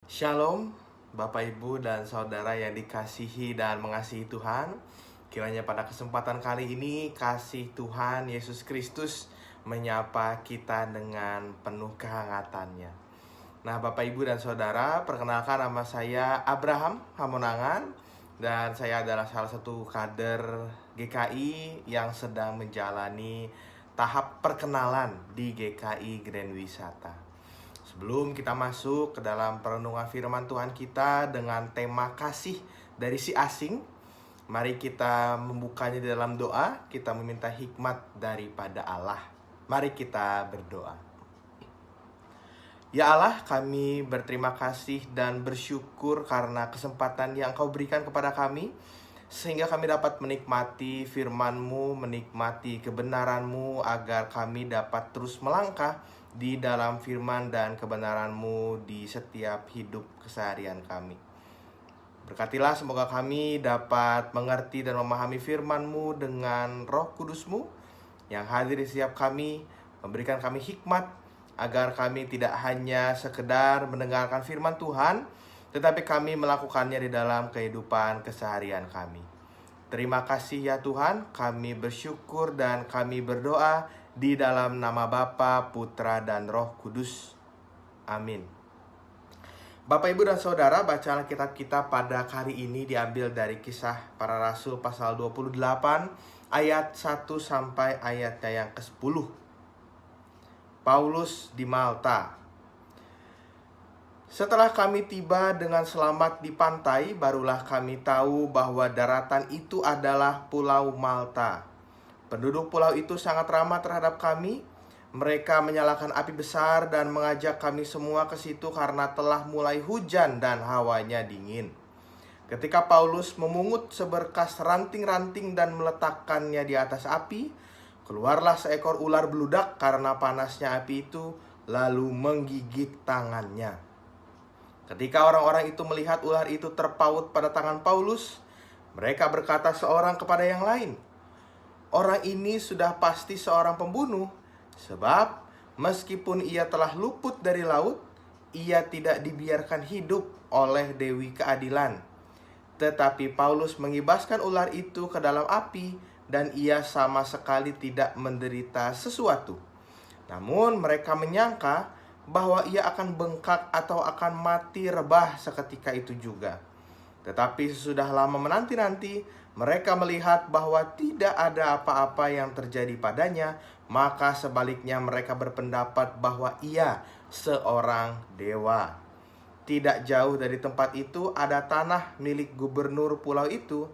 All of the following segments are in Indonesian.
Shalom, Bapak Ibu dan Saudara yang dikasihi dan mengasihi Tuhan. Kiranya pada kesempatan kali ini kasih Tuhan Yesus Kristus menyapa kita dengan penuh kehangatannya. Nah, Bapak Ibu dan Saudara, perkenalkan nama saya Abraham Hamonangan. Dan saya adalah salah satu kader GKI yang sedang menjalani tahap perkenalan di GKI Grand Wisata. Sebelum kita masuk ke dalam perenungan firman Tuhan kita dengan tema kasih dari si asing, mari kita membukanya di dalam doa. Kita meminta hikmat daripada Allah. Mari kita berdoa. Ya Allah, kami berterima kasih dan bersyukur karena kesempatan yang Engkau berikan kepada kami, sehingga kami dapat menikmati firman-Mu, menikmati kebenaran-Mu, agar kami dapat terus melangkah di dalam firman dan kebenaran-Mu di setiap hidup keseharian kami. Berkatilah semoga kami dapat mengerti dan memahami firman-Mu dengan Roh Kudus-Mu yang hadir di setiap kami, memberikan kami hikmat agar kami tidak hanya sekedar mendengarkan firman Tuhan, tetapi kami melakukannya di dalam kehidupan keseharian kami. Terima kasih ya Tuhan, kami bersyukur dan kami berdoa di dalam nama Bapa, Putra, dan Roh Kudus. Amin. Bapak, Ibu, dan Saudara, bacaan Alkitab kita pada hari ini diambil dari Kisah Para Rasul pasal 28 ayat 1 sampai ayatnya yang ke-10. Paulus di Malta. Setelah kami tiba dengan selamat di pantai, barulah kami tahu bahwa daratan itu adalah Pulau Malta. Penduduk pulau itu sangat ramah terhadap kami. Mereka menyalakan api besar dan mengajak kami semua ke situ karena telah mulai hujan dan hawanya dingin. Ketika Paulus memungut seberkas ranting-ranting dan meletakkannya di atas api, keluarlah seekor ular beludak karena panasnya api itu, lalu menggigit tangannya. Ketika orang-orang itu melihat ular itu terpaut pada tangan Paulus, mereka berkata seorang kepada yang lain, "Orang ini sudah pasti seorang pembunuh, sebab meskipun ia telah luput dari laut, ia tidak dibiarkan hidup oleh Dewi Keadilan." Tetapi Paulus mengibaskan ular itu ke dalam api, dan ia sama sekali tidak menderita sesuatu. Namun mereka menyangka bahwa ia akan bengkak atau akan mati rebah seketika itu juga. Tetapi sesudah lama menanti-nanti, mereka melihat bahwa tidak ada apa-apa yang terjadi padanya, maka sebaliknya mereka berpendapat bahwa ia seorang dewa. Tidak jauh dari tempat itu ada tanah milik gubernur pulau itu.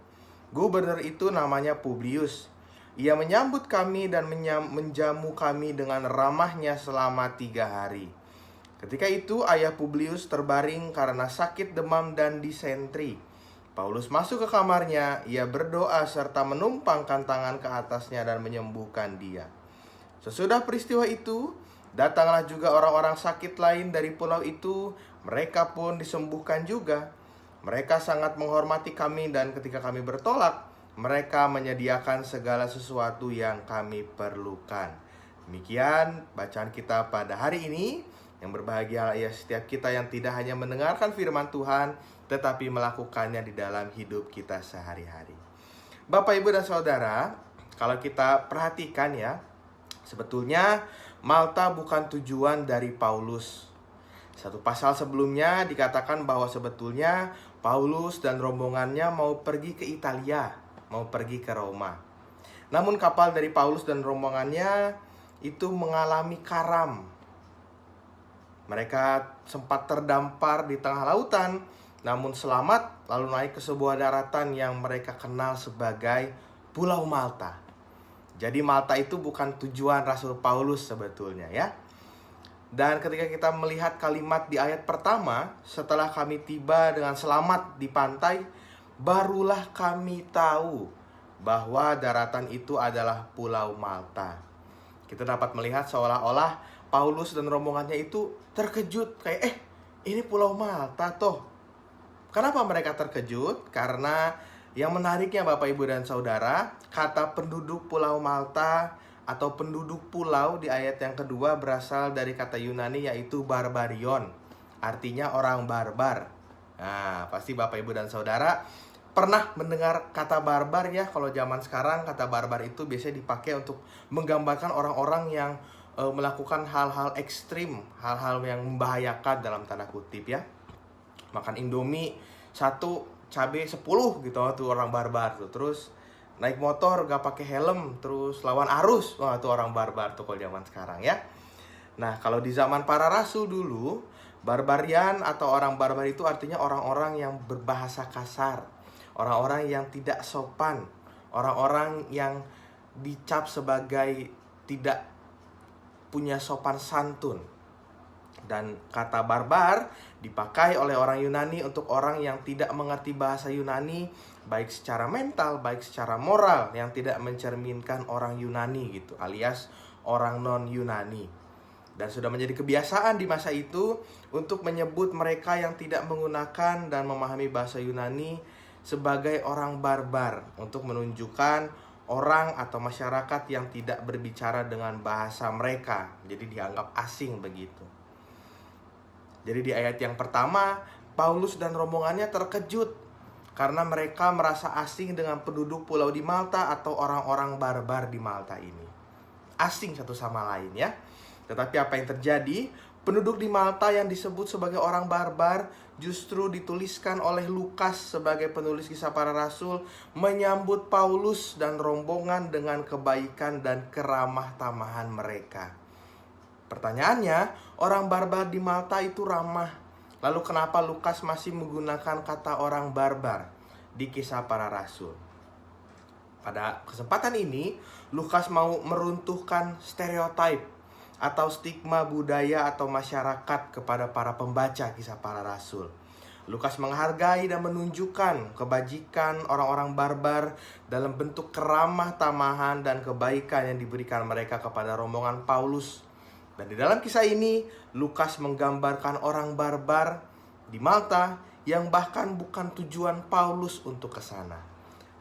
Gubernur itu namanya Publius. Ia menyambut kami dan menjamu kami dengan ramahnya selama 3 hari. Ketika itu ayah Publius terbaring karena sakit demam dan disentri. Paulus masuk ke kamarnya, ia berdoa serta menumpangkan tangan ke atasnya dan menyembuhkan dia. Sesudah peristiwa itu, datanglah juga orang-orang sakit lain dari pulau itu, mereka pun disembuhkan juga. Mereka sangat menghormati kami dan ketika kami bertolak, mereka menyediakan segala sesuatu yang kami perlukan. Demikian bacaan kita pada hari ini. Yang berbahagia ya setiap kita yang tidak hanya mendengarkan firman Tuhan, tetapi melakukannya di dalam hidup kita sehari-hari. Bapak, Ibu, dan Saudara, kalau kita perhatikan ya, sebetulnya Malta bukan tujuan dari Paulus. Satu pasal sebelumnya dikatakan bahwa sebetulnya Paulus dan rombongannya mau pergi ke Italia, mau pergi ke Roma. Namun kapal dari Paulus dan rombongannya itu mengalami karam. Mereka sempat terdampar di tengah lautan, namun selamat lalu naik ke sebuah daratan yang mereka kenal sebagai Pulau Malta. Jadi Malta itu bukan tujuan Rasul Paulus sebetulnya ya. Dan ketika kita melihat kalimat di ayat pertama, setelah kami tiba dengan selamat di pantai, barulah kami tahu bahwa daratan itu adalah Pulau Malta. Kita dapat melihat seolah-olah Paulus dan rombongannya itu terkejut, kayak ini Pulau Malta toh. Kenapa mereka terkejut? Karena yang menariknya Bapak, Ibu, dan Saudara, kata penduduk Pulau Malta atau penduduk pulau di ayat yang kedua berasal dari kata Yunani yaitu barbarion artinya orang barbar. Nah, pasti Bapak, Ibu, dan Saudara pernah mendengar kata barbar ya. Kalau zaman sekarang kata barbar itu biasanya dipakai untuk menggambarkan orang-orang yang melakukan hal-hal ekstrim, hal-hal yang membahayakan dalam tanda kutip ya. Makan Indomie 1, cabai 10 gitu, tuh orang barbar tuh. Terus naik motor gak pakai helm, terus lawan arus, wah itu orang barbar tuh kalau zaman sekarang ya. Nah, kalau di zaman para rasul dulu, barbarian atau orang barbar itu artinya orang-orang yang berbahasa kasar, orang-orang yang tidak sopan, orang-orang yang dicap sebagai tidak punya sopan santun. Dan kata barbar dipakai oleh orang Yunani untuk orang yang tidak mengerti bahasa Yunani, baik secara mental, baik secara moral, yang tidak mencerminkan orang Yunani gitu, alias orang non-Yunani. Dan sudah menjadi kebiasaan di masa itu untuk menyebut mereka yang tidak menggunakan dan memahami bahasa Yunani sebagai orang barbar, untuk menunjukkan orang atau masyarakat yang tidak berbicara dengan bahasa mereka, jadi dianggap asing begitu. Jadi di ayat yang pertama, Paulus dan rombongannya terkejut karena mereka merasa asing dengan penduduk pulau di Malta atau orang-orang barbar di Malta ini. Asing satu sama lain ya. Tetapi apa yang terjadi? Penduduk di Malta yang disebut sebagai orang barbar justru dituliskan oleh Lukas sebagai penulis Kisah Para Rasul menyambut Paulus dan rombongan dengan kebaikan dan keramah tamahan mereka. Pertanyaannya, orang barbar di Malta itu ramah. Lalu kenapa Lukas masih menggunakan kata orang barbar di Kisah Para Rasul? Pada kesempatan ini, Lukas mau meruntuhkan stereotip atau stigma budaya atau masyarakat kepada para pembaca Kisah Para Rasul. Lukas menghargai dan menunjukkan kebajikan orang-orang barbar dalam bentuk keramah tamahan dan kebaikan yang diberikan mereka kepada rombongan Paulus. Dan di dalam kisah ini, Lukas menggambarkan orang barbar di Malta yang bahkan bukan tujuan Paulus untuk ke sana.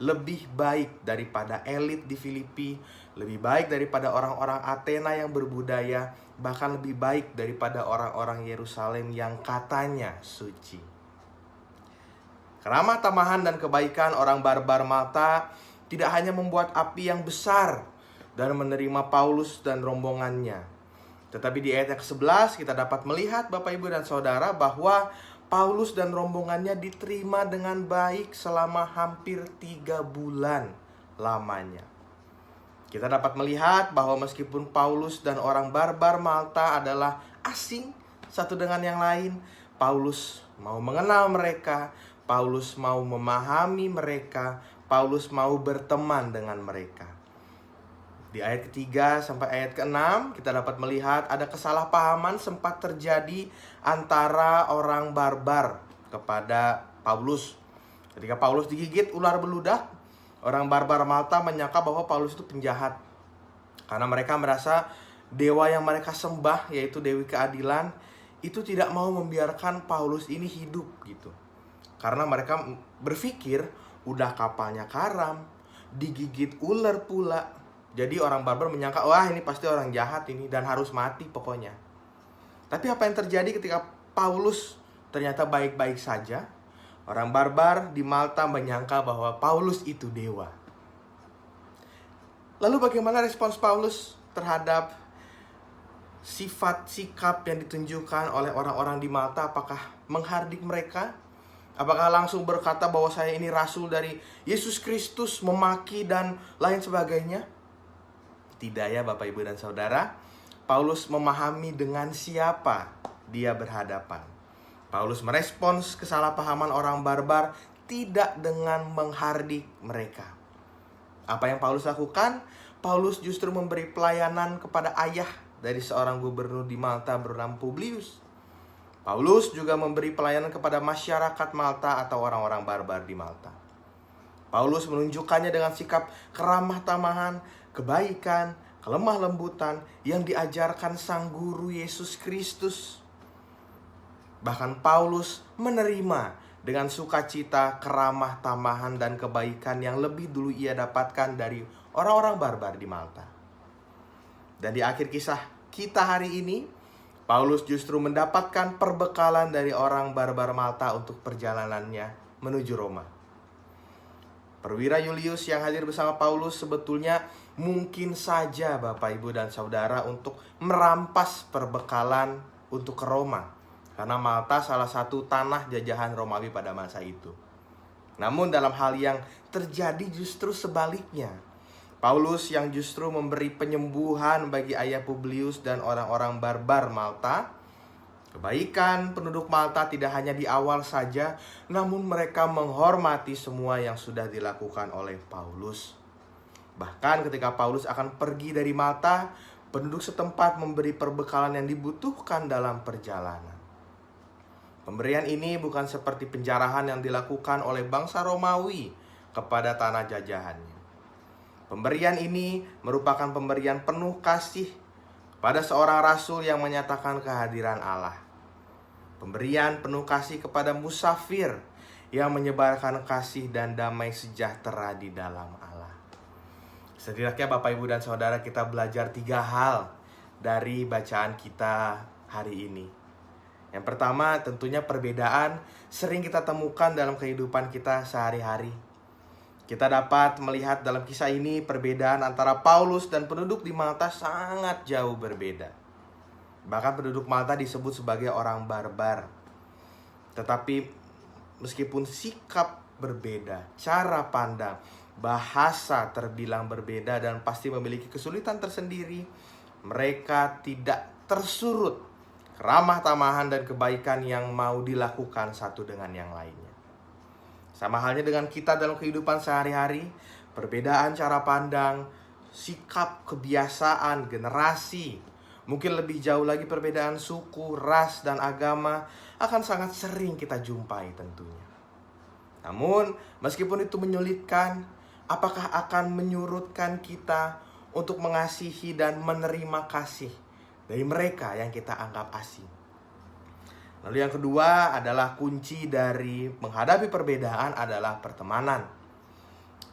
Lebih baik daripada elit di Filipi, lebih baik daripada orang-orang Athena yang berbudaya, bahkan lebih baik daripada orang-orang Yerusalem yang katanya suci. Keramah tamahan dan kebaikan orang barbar Malta tidak hanya membuat api yang besar dan menerima Paulus dan rombongannya. Tetapi di ayat yang ke-11 kita dapat melihat Bapak, Ibu, dan Saudara bahwa Paulus dan rombongannya diterima dengan baik selama hampir 3 bulan lamanya. Kita dapat melihat bahwa meskipun Paulus dan orang barbar Malta adalah asing satu dengan yang lain, Paulus mau mengenal mereka, Paulus mau memahami mereka, Paulus mau berteman dengan mereka. Di ayat ketiga sampai ayat ke-6 kita dapat melihat ada kesalahpahaman sempat terjadi antara orang barbar kepada Paulus. Ketika Paulus digigit ular beludak, orang barbar Malta menyangka bahwa Paulus itu penjahat. Karena mereka merasa dewa yang mereka sembah, yaitu Dewi Keadilan, itu tidak mau membiarkan Paulus ini hidup gitu. Karena mereka berpikir udah kapalnya karam, digigit ular pula. Jadi orang barbar menyangka, wah ini pasti orang jahat ini dan harus mati pokoknya. Tapi apa yang terjadi ketika Paulus ternyata baik-baik saja? Orang barbar di Malta menyangka bahwa Paulus itu dewa. Lalu bagaimana respons Paulus terhadap sifat sikap yang ditunjukkan oleh orang-orang di Malta? Apakah menghardik mereka? Apakah langsung berkata bahwa saya ini rasul dari Yesus Kristus, memaki dan lain sebagainya? Tidak ya Bapak, Ibu, dan Saudara. Paulus memahami dengan siapa dia berhadapan. Paulus merespons kesalahpahaman orang barbar tidak dengan menghardik mereka. Apa yang Paulus lakukan? Paulus justru memberi pelayanan kepada ayah dari seorang gubernur di Malta bernama Publius. Paulus juga memberi pelayanan kepada masyarakat Malta atau orang-orang barbar di Malta. Paulus menunjukkannya dengan sikap keramah tamahan, kebaikan, kelemah lembutan yang diajarkan sang guru Yesus Kristus. Bahkan Paulus menerima dengan sukacita keramah tamahan dan kebaikan yang lebih dulu ia dapatkan dari orang-orang barbar di Malta. Dan di akhir kisah kita hari ini, Paulus justru mendapatkan perbekalan dari orang barbar Malta untuk perjalanannya menuju Roma. Perwira Julius yang hadir bersama Paulus sebetulnya mungkin saja Bapak, Ibu, dan Saudara untuk merampas perbekalan untuk ke Roma. Karena Malta salah satu tanah jajahan Romawi pada masa itu. Namun dalam hal yang terjadi justru sebaliknya. Paulus yang justru memberi penyembuhan bagi ayah Publius dan orang-orang barbar Malta. Kebaikan penduduk Malta tidak hanya di awal saja, namun mereka menghormati semua yang sudah dilakukan oleh Paulus. Bahkan ketika Paulus akan pergi dari Malta, penduduk setempat memberi perbekalan yang dibutuhkan dalam perjalanan. Pemberian ini bukan seperti penjarahan yang dilakukan oleh bangsa Romawi kepada tanah jajahannya. Pemberian ini merupakan pemberian penuh kasih kepada seorang rasul yang menyatakan kehadiran Allah. Pemberian penuh kasih kepada musafir yang menyebarkan kasih dan damai sejahtera di dalam Allah. Setidaknya Bapak, Ibu, dan Saudara, kita belajar 3 hal dari bacaan kita hari ini. Yang pertama, tentunya perbedaan sering kita temukan dalam kehidupan kita sehari-hari. Kita dapat melihat dalam kisah ini perbedaan antara Paulus dan penduduk di Malta sangat jauh berbeda. Bahkan penduduk Malta disebut sebagai orang barbar. Tetapi meskipun sikap berbeda, cara pandang, bahasa terbilang berbeda dan pasti memiliki kesulitan tersendiri, mereka tidak tersurut keramah tamahan dan kebaikan yang mau dilakukan satu dengan yang lainnya. Sama halnya dengan kita dalam kehidupan sehari-hari, perbedaan cara pandang, sikap, kebiasaan, generasi, mungkin lebih jauh lagi perbedaan suku, ras, dan agama akan sangat sering kita jumpai tentunya. Namun, meskipun itu menyulitkan, apakah akan menyurutkan kita untuk mengasihi dan menerima kasih dari mereka yang kita anggap asing? Lalu yang kedua adalah kunci dari menghadapi perbedaan adalah pertemanan.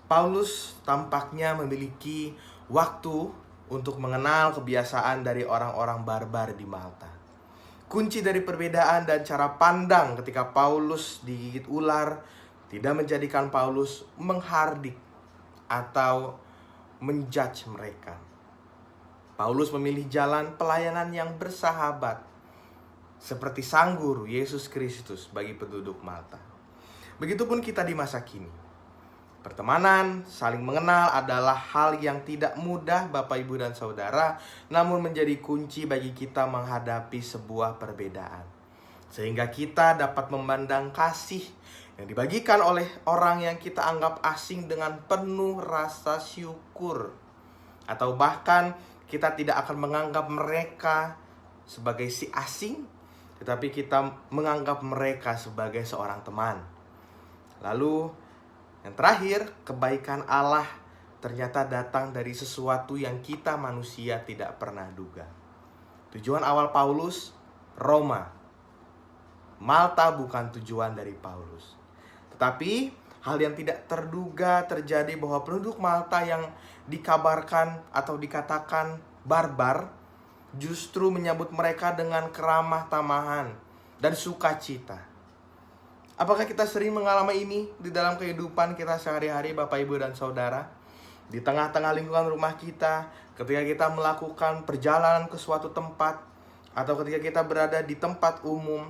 Paulus tampaknya memiliki waktu untuk mengenal kebiasaan dari orang-orang barbar di Malta. Kunci dari perbedaan dan cara pandang ketika Paulus digigit ular tidak menjadikan Paulus menghardik atau menjudge mereka. Paulus memilih jalan pelayanan yang bersahabat seperti Sang Guru Yesus Kristus bagi penduduk Malta. Begitupun kita di masa kini. Pertemanan, saling mengenal adalah hal yang tidak mudah Bapak, Ibu, dan Saudara, namun menjadi kunci bagi kita menghadapi sebuah perbedaan. Sehingga kita dapat memandang kasih yang dibagikan oleh orang yang kita anggap asing dengan penuh rasa syukur. Atau bahkan kita tidak akan menganggap mereka sebagai si asing, tetapi kita menganggap mereka sebagai seorang teman. Lalu yang terakhir, kebaikan Allah ternyata datang dari sesuatu yang kita manusia tidak pernah duga. Tujuan awal Paulus, Roma. Malta bukan tujuan dari Paulus. Tetapi hal yang tidak terduga terjadi bahwa penduduk Malta yang dikabarkan atau dikatakan barbar justru menyambut mereka dengan keramah tamahan dan sukacita. Apakah kita sering mengalami ini di dalam kehidupan kita sehari-hari Bapak, Ibu, dan Saudara? Di tengah-tengah lingkungan rumah kita, ketika kita melakukan perjalanan ke suatu tempat, atau ketika kita berada di tempat umum,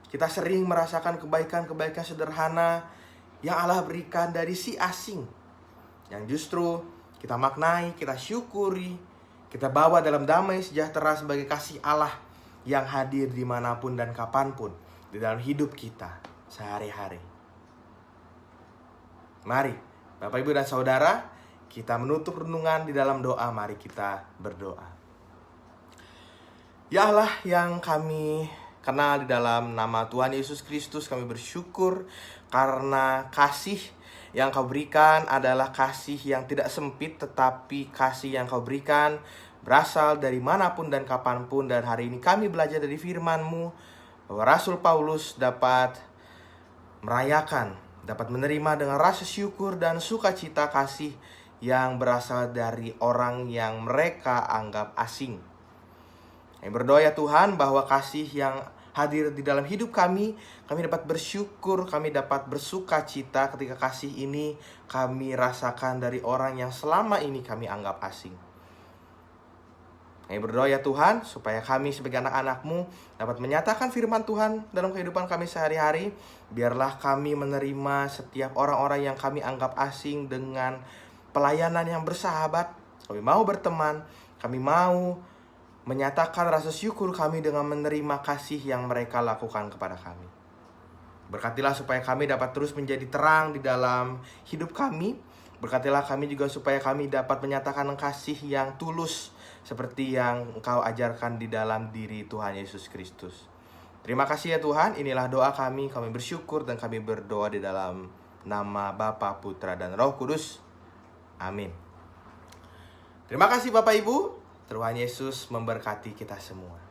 kita sering merasakan kebaikan-kebaikan sederhana yang Allah berikan dari si asing, yang justru kita maknai, kita syukuri, kita bawa dalam damai sejahtera sebagai kasih Allah yang hadir dimanapun dan kapanpun di dalam hidup kita sehari-hari. Mari Bapak, Ibu, dan Saudara, kita menutup renungan di dalam doa. Mari kita berdoa. Ya Allah yang kami kenal di dalam nama Tuhan Yesus Kristus, kami bersyukur karena kasih yang Kau berikan adalah kasih yang tidak sempit, tetapi kasih yang Kau berikan berasal dari manapun dan kapanpun. Dan hari ini kami belajar dari firman-Mu bahwa Rasul Paulus dapat merayakan, dapat menerima dengan rasa syukur dan sukacita kasih yang berasal dari orang yang mereka anggap asing. Kami berdoa ya Tuhan bahwa kasih yang hadir di dalam hidup kami dapat bersyukur, kami dapat bersuka cita ketika kasih ini kami rasakan dari orang yang selama ini kami anggap asing. Kami berdoa ya Tuhan, supaya kami sebagai anak-anak-Mu dapat menyatakan firman Tuhan dalam kehidupan kami sehari-hari. Biarlah kami menerima setiap orang-orang yang kami anggap asing dengan pelayanan yang bersahabat. Kami mau berteman, kami mau menyatakan rasa syukur kami dengan menerima kasih yang mereka lakukan kepada kami. Berkatilah supaya kami dapat terus menjadi terang di dalam hidup kami. Berkatilah kami juga supaya kami dapat menyatakan kasih yang tulus seperti yang Engkau ajarkan di dalam diri Tuhan Yesus Kristus. Terima kasih ya Tuhan, inilah doa kami bersyukur dan kami berdoa di dalam nama Bapa, Putra, dan Roh Kudus. Amin. Terima kasih Bapak Ibu. Tuhan Yesus memberkati kita semua.